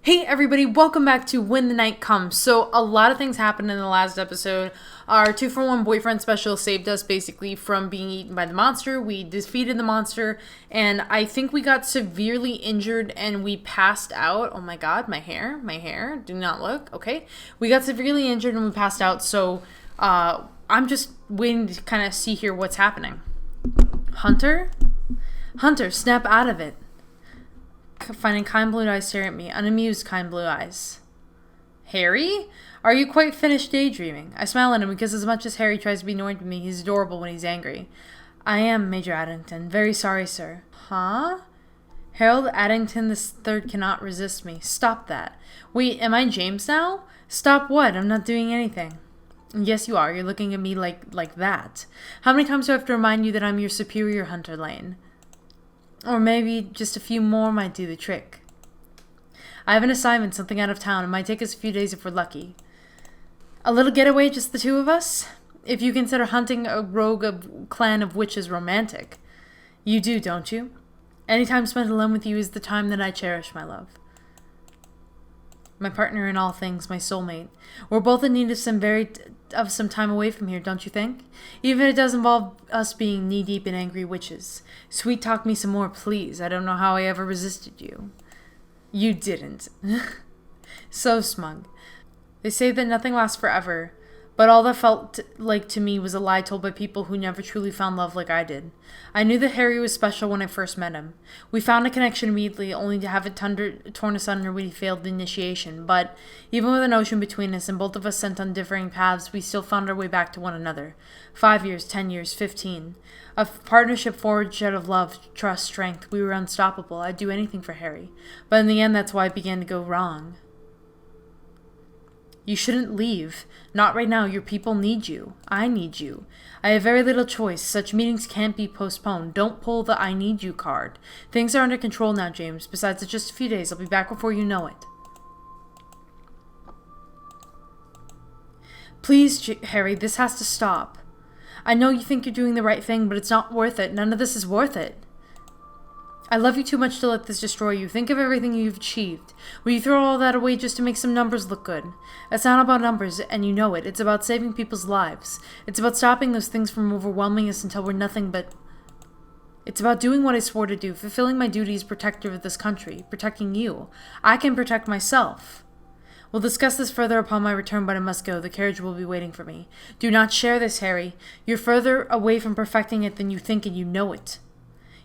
Hey everybody, welcome back to When the Night Comes. So a lot of things happened in the last episode. Our 2-for-1 boyfriend special saved us basically from being eaten by the monster. We defeated the monster and I think we got severely injured and we passed out. Oh my god, my hair, do not look, okay? We got severely injured and we passed out, so I'm just waiting to kind of see here what's happening. Hunter, snap out of it. Finding kind blue eyes stare at me. Unamused kind blue eyes. Harry? Are you quite finished daydreaming? I smile at him because as much as Harry tries to be annoyed with me, he's adorable when he's angry. I am, Major Addington. Very sorry, sir. Huh? Harold Addington III cannot resist me. Stop that. Wait, am I James now? Stop what? I'm not doing anything. Yes, you are. You're looking at me like that. How many times do I have to remind you that I'm your superior, Hunter Lane? Or maybe just a few more might do the trick. I have an assignment, something out of town. It might take us a few days if we're lucky. A little getaway, just the two of us? If you consider hunting a rogue clan of witches romantic. You do, don't you? Any time spent alone with you is the time that I cherish, my love. My partner in all things, my soulmate. We're both in need of some time away from here, don't you think? Even if it does involve us being knee-deep in angry witches. Sweet talk me some more, please. I don't know how I ever resisted you. You didn't. So smug. They say that nothing lasts forever, but all that felt like to me was a lie told by people who never truly found love like I did. I knew that Harry was special when I first met him. We found a connection immediately, only to have it torn asunder when he failed the initiation. But even with an ocean between us and both of us sent on differing paths, we still found our way back to one another. 5 years, 10 years, 15. A partnership forged out of love, trust, strength. We were unstoppable. I'd do anything for Harry. But in the end, that's why it began to go wrong. You shouldn't leave. Not right now. Your people need you. I need you. I have very little choice. Such meetings can't be postponed. Don't pull the I need you card. Things are under control now, James. Besides, it's just a few days. I'll be back before you know it. Please, Harry, this has to stop. I know you think you're doing the right thing, but it's not worth it. None of this is worth it. I love you too much to let this destroy you. Think of everything you've achieved. Will you throw all that away just to make some numbers look good? It's not about numbers, and you know it. It's about saving people's lives. It's about stopping those things from overwhelming us until we're nothing but... It's about doing what I swore to do, fulfilling my duty as protector of this country, protecting you. I can protect myself. We'll discuss this further upon my return, but I must go. The carriage will be waiting for me. Do not share this, Harry. You're further away from perfecting it than you think, and you know it.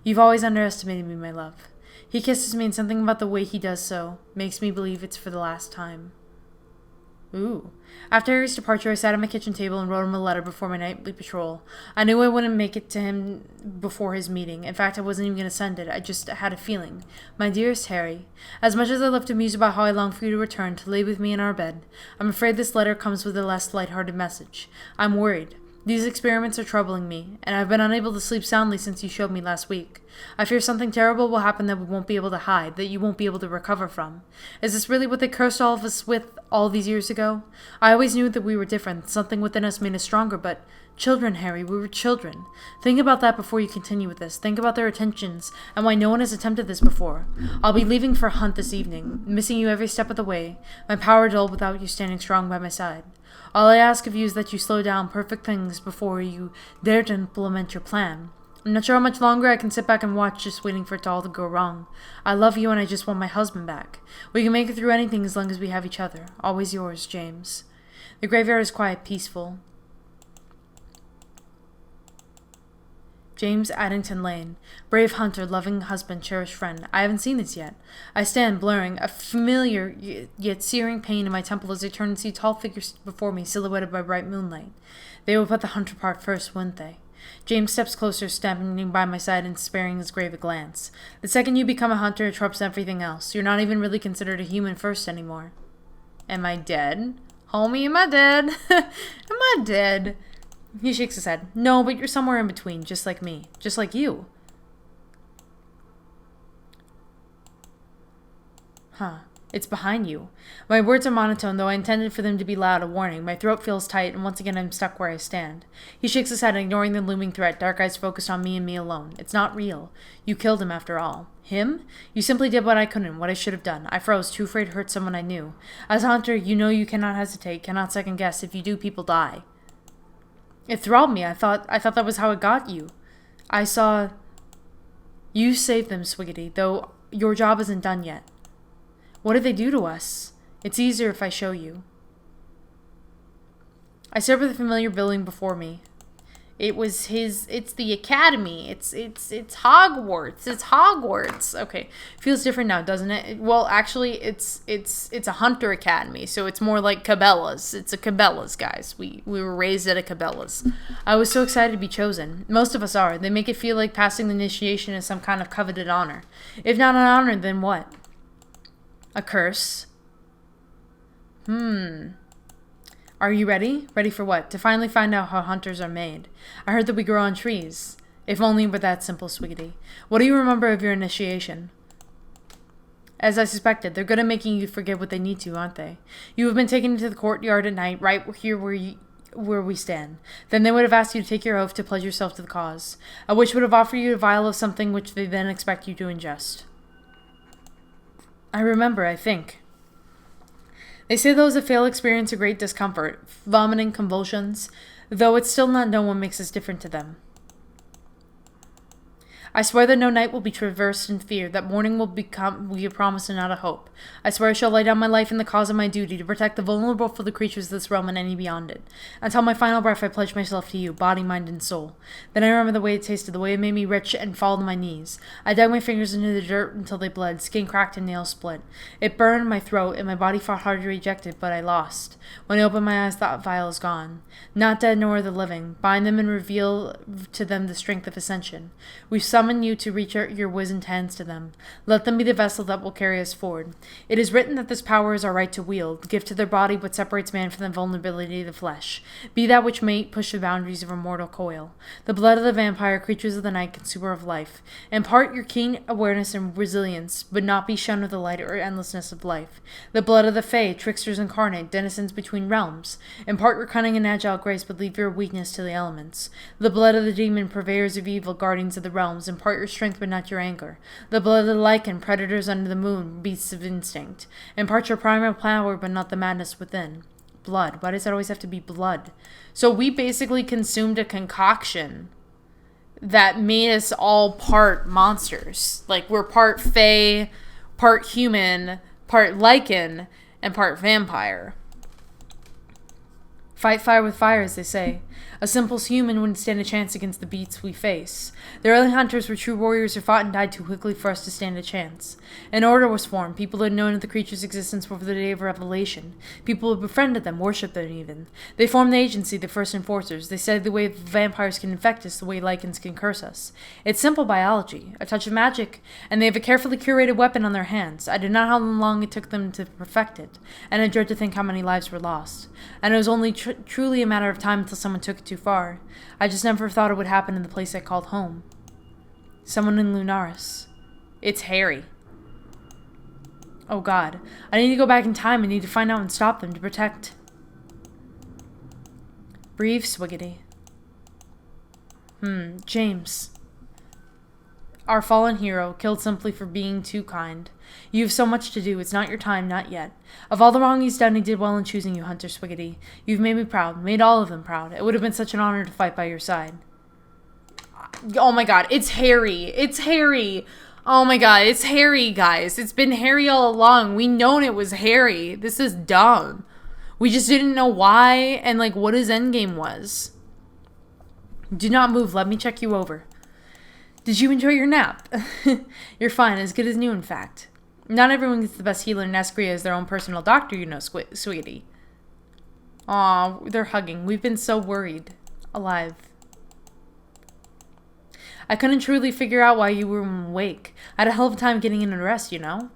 You've always underestimated me, my love. He kisses me, and something about the way he does so makes me believe it's for the last time. Ooh. After Harry's departure, I sat at my kitchen table and wrote him a letter before my nightly patrol. I knew I wouldn't make it to him before his meeting. In fact, I wasn't even going to send it. I just had a feeling. My dearest Harry, as much as I love to muse about how I long for you to return, to lay with me in our bed, I'm afraid this letter comes with a less light-hearted message. I'm worried. These experiments are troubling me, and I've been unable to sleep soundly since you showed me last week. I fear something terrible will happen that we won't be able to hide, that you won't be able to recover from. Is this really what they cursed all of us with all these years ago? I always knew that we were different. Something within us made us stronger, but... Children, Harry, we were children. Think about that before you continue with this. Think about their intentions, and why no one has attempted this before. I'll be leaving for a hunt this evening, missing you every step of the way, my power dulled without you standing strong by my side. All I ask of you is that you slow down perfect things before you dare to implement your plan. I'm not sure how much longer I can sit back and watch, just waiting for it all to go wrong. I love you and I just want my husband back. We can make it through anything as long as we have each other. Always yours, James. The graveyard is quiet, peaceful. James Addington Lane. Brave hunter, loving husband, cherished friend. I haven't seen this yet. I stand, blurring, a familiar yet searing pain in my temple as I turn and see tall figures before me, silhouetted by bright moonlight. They will put the hunter part first, wouldn't they? James steps closer, standing by my side and sparing his grave a glance. The second you become a hunter, it trumps everything else. You're not even really considered a human first anymore. Am I dead? Homie, am I dead? Am I dead? He shakes his head. No, but you're somewhere in between, just like me. Just like you. Huh. It's behind you. My words are monotone, though I intended for them to be loud, a warning. My throat feels tight, and once again I'm stuck where I stand. He shakes his head, ignoring the looming threat, dark eyes focused on me and me alone. It's not real. You killed him, after all. Him? You simply did what I couldn't, what I should have done. I froze, too afraid to hurt someone I knew. As a hunter, you know you cannot hesitate, cannot second guess. If you do, people die. It thrilled me. I thought that was how it got you. I saw... You saved them, Swiggity, though your job isn't done yet. What did they do to us? It's easier if I show you. I stared at the familiar building before me. It's the academy. It's Hogwarts. It's Hogwarts. Okay. Feels different now, doesn't it? Well, actually, it's a hunter academy, so it's more like Cabela's. It's a Cabela's, guys. We were raised at a Cabela's. I was so excited to be chosen. Most of us are. They make it feel like passing the initiation is some kind of coveted honor. If not an honor, then what? A curse? Are you ready? Ready for what? To finally find out how hunters are made. I heard that we grow on trees. If only it were that simple, Swiggity. What do you remember of your initiation? As I suspected, they're good at making you forget what they need to, aren't they? You have been taken into the courtyard at night, right here where we stand. Then they would have asked you to take your oath to pledge yourself to the cause. A witch would have offered you a vial of something which they then expect you to ingest. I remember, I think. They say those that fail experience a great discomfort, vomiting, convulsions, though it's still not known what makes us different to them. I swear that no night will be traversed in fear, that morning will be a promise and not a hope. I swear I shall lay down my life in the cause of my duty, to protect the vulnerable for the creatures of this realm and any beyond it. Until my final breath I pledge myself to you, body, mind, and soul. Then I remember the way it tasted, the way it made me rich, and fall to my knees. I dug my fingers into the dirt until they bled, skin cracked and nails split. It burned my throat, and my body fought hard to reject it, but I lost. When I opened my eyes, that vial is gone. Not dead nor the living. Bind them and reveal to them the strength of ascension. We summon you to reach your wizened hands to them. Let them be the vessel that will carry us forward. It is written that this power is our right to wield. Give to their body what separates man from the vulnerability of the flesh. Be that which may push the boundaries of a mortal coil. The blood of the vampire, creatures of the night, consumer of life. Impart your keen awareness and resilience, but not be shunned of the light or endlessness of life. The blood of the fae, tricksters incarnate, denizens between realms. Impart your cunning and agile grace, but leave your weakness to the elements. The blood of the demon, purveyors of evil, guardians of the realms. Impart your strength, but not your anger. The blood of the lichen, predators under the moon, beasts of instinct. Impart your primal power, but not the madness within. Blood. Why does it always have to be blood? So we basically consumed a concoction that made us all part monsters. Like, we're part fae, part human, part lichen, and part vampire. Fight fire with fire, as they say. A simple human wouldn't stand a chance against the beasts we face. The early hunters were true warriors who fought and died too quickly for us to stand a chance. An order was formed. People had known of the creature's existence before the day of revelation. People had befriended them, worshipped them even. They formed the agency, the first enforcers. They studied the way vampires can infect us, the way lichens can curse us. It's simple biology, a touch of magic, and they have a carefully curated weapon on their hands. I don't know how long it took them to perfect it, and I dread to think how many lives were lost. And it was only truly a matter of time until someone took it too far. I just never thought it would happen in the place I called home. Someone in Lunaris. It's Harry. Oh God. I need to go back in time. I need to find out and stop them to protect. Breathe, Swiggity. James. Our fallen hero, killed simply for being too kind. You have so much to do. It's not your time, not yet. Of all the wrong he's done, he did well in choosing you, Hunter Swiggity. You've made me proud, made all of them proud. It would have been such an honor to fight by your side. Oh my God, it's Harry. It's Harry. Oh my God, it's Harry, guys. It's been Harry all along. We known it was Harry. This is dumb. We just didn't know why and like what his endgame was. Do not move. Let me check you over. Did you enjoy your nap? You're fine, as good as new, in fact. Not everyone gets the best healer in Escria as their own personal doctor, you know, sweetie. Aw, they're hugging. We've been so worried. Alive. I couldn't truly figure out why you were awake. I had a hell of a time getting in and rest, you know?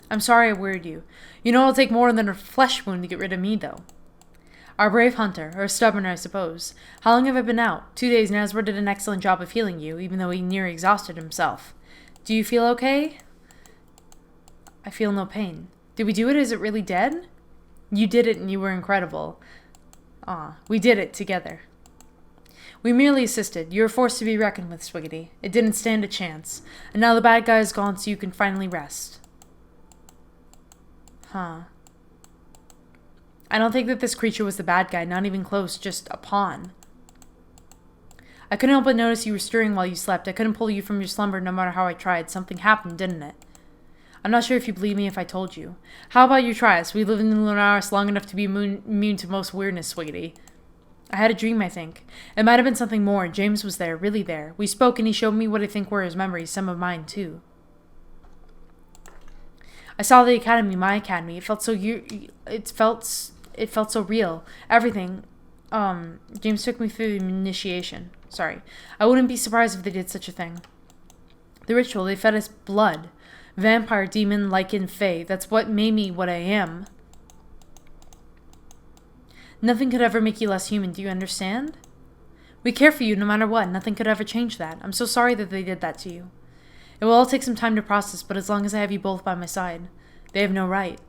I'm sorry I worried you. You know it'll take more than a flesh wound to get rid of me, though. Our brave hunter, or stubborn, I suppose. How long have I been out? 2 days, and Asbor did an excellent job of healing you, even though he near exhausted himself. Do you feel okay? I feel no pain. Did we do it? Is it really dead? You did it and you were incredible. We did it together. We merely assisted. You were forced to be reckoned with, Swiggity. It didn't stand a chance. And now the bad guy is gone, so you can finally rest. Huh. I don't think that this creature was the bad guy, not even close, just a pawn. I couldn't help but notice you were stirring while you slept. I couldn't pull you from your slumber no matter how I tried. Something happened, didn't it? I'm not sure if you believe me if I told you. How about you try us? We lived in Lunaris long enough to be immune to most weirdness, Swiggity. I had a dream, I think. It might have been something more. James was there, really there. We spoke and he showed me what I think were his memories, some of mine too. I saw the academy, my academy. It felt so it felt so real. Everything. James took me through the initiation. Sorry. I wouldn't be surprised if they did such a thing. The ritual, they fed us blood. Vampire, demon, lichen, fae. That's what made me what I am. Nothing could ever make you less human, do you understand? We care for you no matter what. Nothing could ever change that. I'm so sorry that they did that to you. It will all take some time to process, but as long as I have you both by my side, they have no right.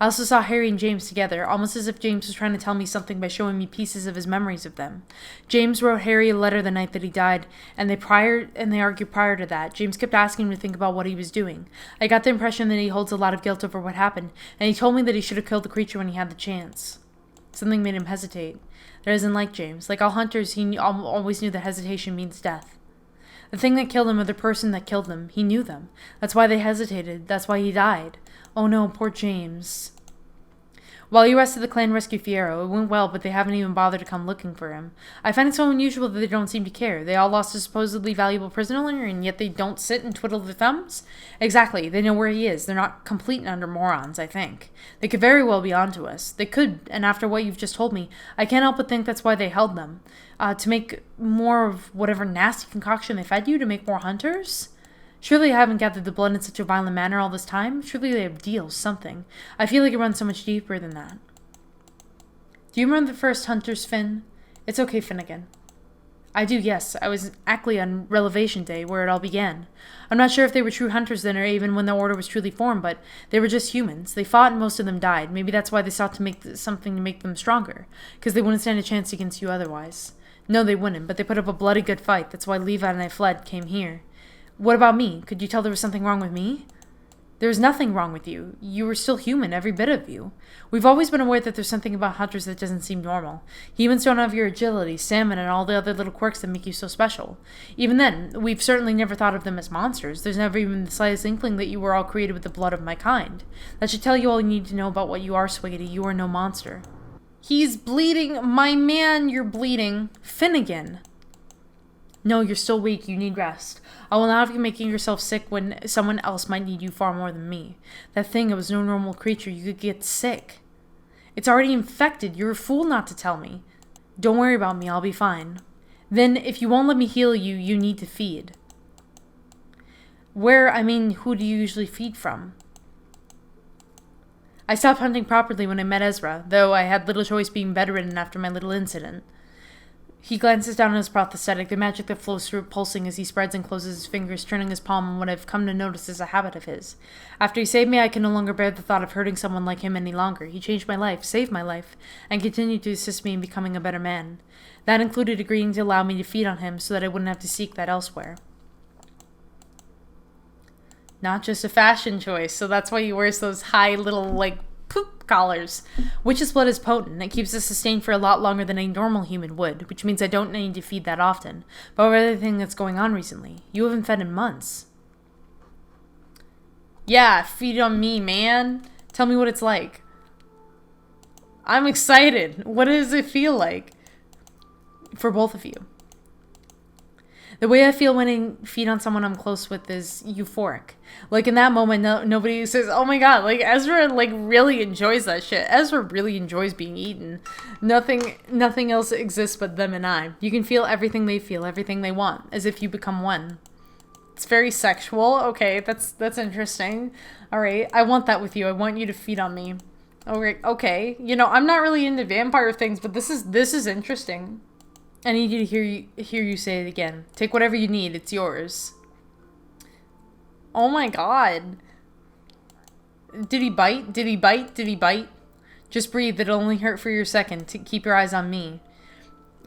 I also saw Harry and James together, almost as if James was trying to tell me something by showing me pieces of his memories of them. James wrote Harry a letter the night that he died, and they argued prior to that. James kept asking him to think about what he was doing. I got the impression that he holds a lot of guilt over what happened, and he told me that he should have killed the creature when he had the chance. Something made him hesitate. That isn't like James. Like all hunters, he always knew that hesitation means death. The thing that killed him or the person that killed them, he knew them. That's why they hesitated. That's why he died. Oh no, poor James. While you rested the clan rescue Fiyero, it went well, but they haven't even bothered to come looking for him. I find it so unusual that they don't seem to care. They all lost a supposedly valuable prisoner, and yet they don't sit and twiddle their thumbs? Exactly, they know where he is. They're not complete and utter morons, I think. They could very well be onto us. They could, and after what you've just told me, I can't help but think that's why they held them. To make more of whatever nasty concoction they fed you, to make more hunters? Surely they haven't gathered the blood in such a violent manner all this time. Surely they have deals, something. I feel like it runs so much deeper than that. Do you remember the first hunters, Finn? It's okay, Finnegan. I do, yes. I was actually on Relevation Day, where it all began. I'm not sure if they were true hunters then or even when the Order was truly formed, but they were just humans. They fought and most of them died. Maybe that's why they sought to make something to make them stronger, because they wouldn't stand a chance against you otherwise. No, they wouldn't, but they put up a bloody good fight. That's why Levi and I fled, came here. What about me? Could you tell there was something wrong with me? There was nothing wrong with you. You were still human, every bit of you. We've always been aware that there's something about hunters that doesn't seem normal. Humans don't have your agility, stamina, and all the other little quirks that make you so special. Even then, we've certainly never thought of them as monsters. There's never even the slightest inkling that you were all created with the blood of my kind. That should tell you all you need to know about what you are, Swiggity. You are no monster. He's bleeding. My man, you're bleeding. Finnegan. No, you're still weak. You need rest. I will not have you making yourself sick when someone else might need you far more than me. That thing, it was no normal creature. You could get sick. It's already infected. You're a fool not to tell me. Don't worry about me. I'll be fine. Then, if you won't let me heal you, you need to feed. Who do you usually feed from? I stopped hunting properly when I met Ezra, though I had little choice being bedridden after my little incident. He glances down at his prosthetic, the magic that flows through it pulsing as he spreads and closes his fingers, turning his palm on what I've come to notice is a habit of his. After he saved me, I can no longer bear the thought of hurting someone like him any longer. He changed my life, saved my life, and continued to assist me in becoming a better man. That included agreeing to allow me to feed on him so that I wouldn't have to seek that elsewhere. Not just a fashion choice, so that's why he wears those high little, poop collars. Witch's blood is potent. It keeps us sustained for a lot longer than a normal human would, which means I don't need to feed that often. But with everything that's going on recently, you haven't fed in months. Yeah, feed on me, man. Tell me what it's like. I'm excited. What does it feel like? For both of you. The way I feel when I feed on someone I'm close with is euphoric. Like in that moment, nobody says, oh my god, Ezra really enjoys that shit. Ezra really enjoys being eaten. Nothing else exists but them and I. You can feel everything they feel, everything they want, as if you become one. It's very sexual. Okay, that's interesting. Alright, I want that with you. I want you to feed on me. Okay. I'm not really into vampire things, but this is interesting. I need you to hear you say it again. Take whatever you need. It's yours. Oh my god. Did he bite? Did he bite? Did he bite? Just breathe. It'll only hurt for your second. Keep your eyes on me.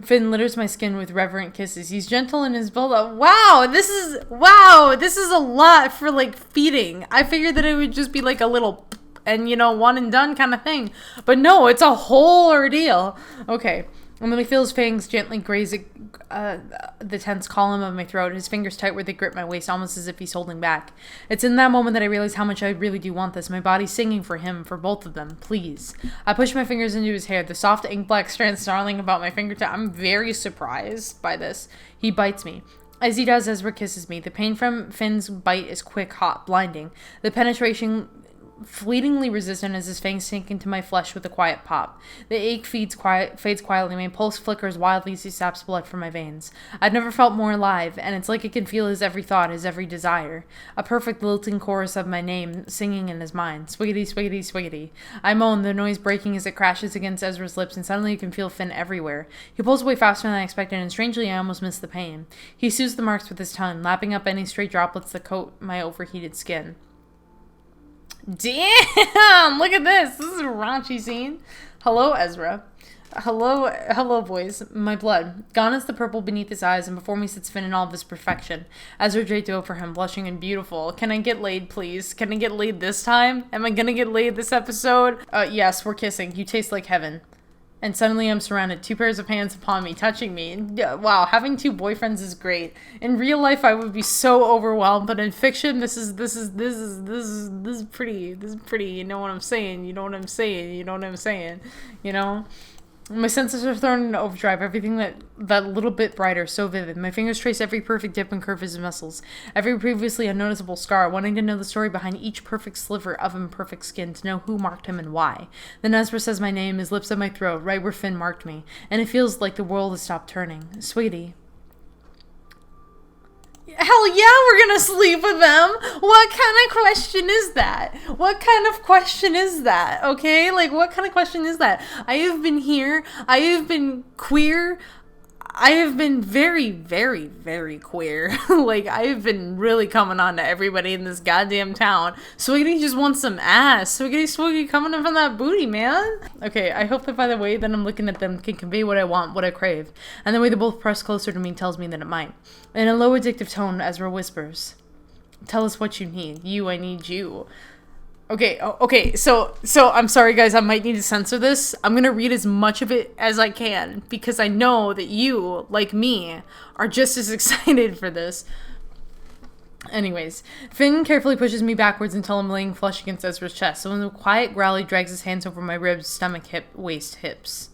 Finn litters my skin with reverent kisses. He's gentle in his build-up. Wow, this is a lot for, like, feeding. I figured that it would just be, like, a little and, you know, one and done kind of thing. But no, it's a whole ordeal. Okay. And then I feel his fangs gently graze the tense column of my throat, his fingers tight where they grip my waist, almost as if he's holding back. It's in that moment that I realize how much I really do want this. My body's singing for him, for both of them. Please. I push my fingers into his hair, the soft ink-black strands snarling about my fingertip. I'm very surprised by this. He bites me. As he does, Ezra kisses me. The pain from Finn's bite is quick, hot, blinding. The penetration fleetingly resistant as his fangs sink into my flesh with a quiet pop. The ache fades quietly, my pulse flickers wildly as he saps blood from my veins. I've never felt more alive, and it's like I can feel his every thought, his every desire. A perfect lilting chorus of my name singing in his mind. Swiggity, swiggity, swiggity. I moan, the noise breaking as it crashes against Ezra's lips, and suddenly you can feel Finn everywhere. He pulls away faster than I expected, and strangely I almost miss the pain. He soothes the marks with his tongue, lapping up any stray droplets that coat my overheated skin. Damn! Look at this. This is a raunchy scene. Hello, Ezra. Hello, boys. My blood. Gone is the purple beneath his eyes, and before me sits Finn in all of his perfection. Ezra draped over him, blushing and beautiful. Can I get laid, please? Can I get laid this time? Am I gonna get laid this episode? Yes, we're kissing. You taste like heaven. And suddenly I'm surrounded, 2 pairs of hands upon me, touching me. Wow, having 2 boyfriends is great. In real life, I would be so overwhelmed, but in fiction, this is pretty. You know what I'm saying? You know what I'm saying? You know? My senses are thrown into overdrive, everything that little bit brighter, so vivid. My fingers trace every perfect dip and curve of his muscles, every previously unnoticeable scar, wanting to know the story behind each perfect sliver of imperfect skin, to know who marked him and why. Then Ezra says my name, his lips at my throat, right where Finn marked me, and it feels like the world has stopped turning. Sweetie. Hell yeah, we're gonna sleep with them. What kind of question is that? What kind of question is that? Okay, like, what kind of question is that? I have been here. I have been queer. I have been very, very, very queer. Like, I have been really coming on to everybody in this goddamn town. Swiggity just wants some ass. Swiggity, swiggy coming in from that booty, man. Okay, I hope that by the way that I'm looking at them can convey what I want, what I crave. And the way they both press closer to me tells me that it might. In a low, addictive tone, Ezra whispers, "Tell us what you need. I need you." Okay, so I'm sorry guys, I might need to censor this. I'm gonna read as much of it as I can, because I know that you, like me, are just as excited for this. Anyways, Finn carefully pushes me backwards until I'm laying flush against Ezra's chest, so in the quiet growl he drags his hands over my ribs, stomach, hip, waist, hips.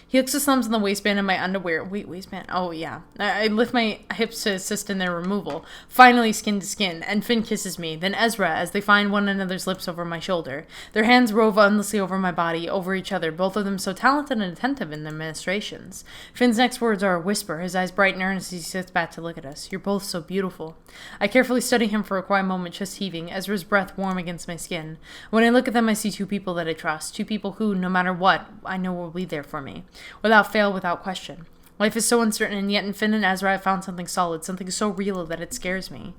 He hooks his thumbs in the waistband of my underwear. Wait, waistband? Oh, yeah. I lift my hips to assist in their removal. Finally, skin to skin, and Finn kisses me. Then Ezra, as they find one another's lips over my shoulder. Their hands rove endlessly over my body, over each other, both of them so talented and attentive in their ministrations. Finn's next words are a whisper, his eyes bright and earnest as he sits back to look at us. "You're both so beautiful." I carefully study him for a quiet moment, chest heaving, Ezra's breath warm against my skin. When I look at them, I see 2 people that I trust. 2 people who, no matter what, I know will be there for me. Without fail, without question. Life is so uncertain, and yet in Finn and Ezra I found something solid, something so real that it scares me.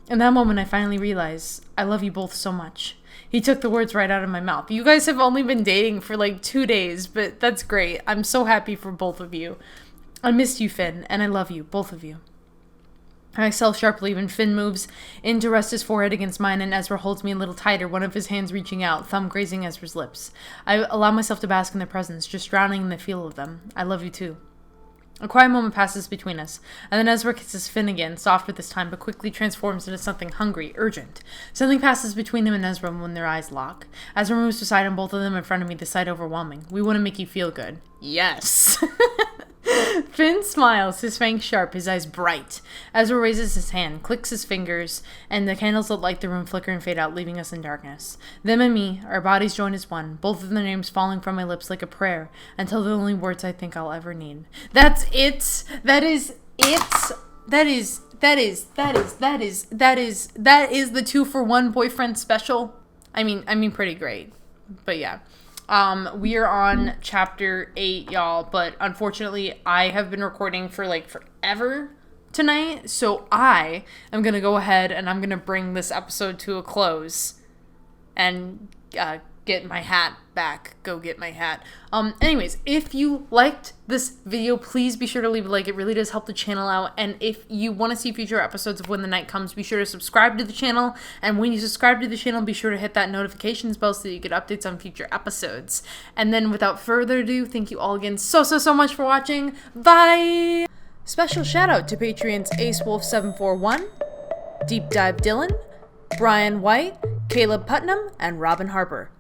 In that moment, I finally realize I love you both so much. He took the words right out of my mouth. You guys have only been dating for like 2 days, but that's great. I'm so happy for both of you. I missed you, Finn, and I love you, both of you. I exhale sharply when Finn moves in to rest his forehead against mine, and Ezra holds me a little tighter, one of his hands reaching out, thumb grazing Ezra's lips. I allow myself to bask in their presence, just drowning in the feel of them. I love you too. A quiet moment passes between us, and then Ezra kisses Finn again, softer this time, but quickly transforms into something hungry, urgent. Something passes between him and Ezra when their eyes lock. Ezra moves beside him, both of them in front of me, the sight overwhelming. "We want to make you feel good." Yes! Finn smiles, his fangs sharp, his eyes bright. Ezra raises his hand, clicks his fingers, and the candles that light the room flicker and fade out, leaving us in darkness. Them and me, our bodies join as one, both of their names falling from my lips like a prayer, until the only words I think I'll ever need. That's it! That is the 2-for-1 boyfriend special. I mean pretty great. But yeah. We are on chapter 8, y'all, but unfortunately I have been recording for like forever tonight, so I am going to go ahead and I'm going to bring this episode to a close and get my hat back. Go get my hat. Anyways, if you liked this video, please be sure to leave a like. It really does help the channel out. And if you want to see future episodes of When the Night Comes, be sure to subscribe to the channel. And when you subscribe to the channel, be sure to hit that notifications bell so that you get updates on future episodes. And then without further ado, thank you all again so much for watching. Bye! Special shout out to Patreons AceWolf741, Deep Dive Dylan, Brian White, Caleb Putnam, and Robin Harper.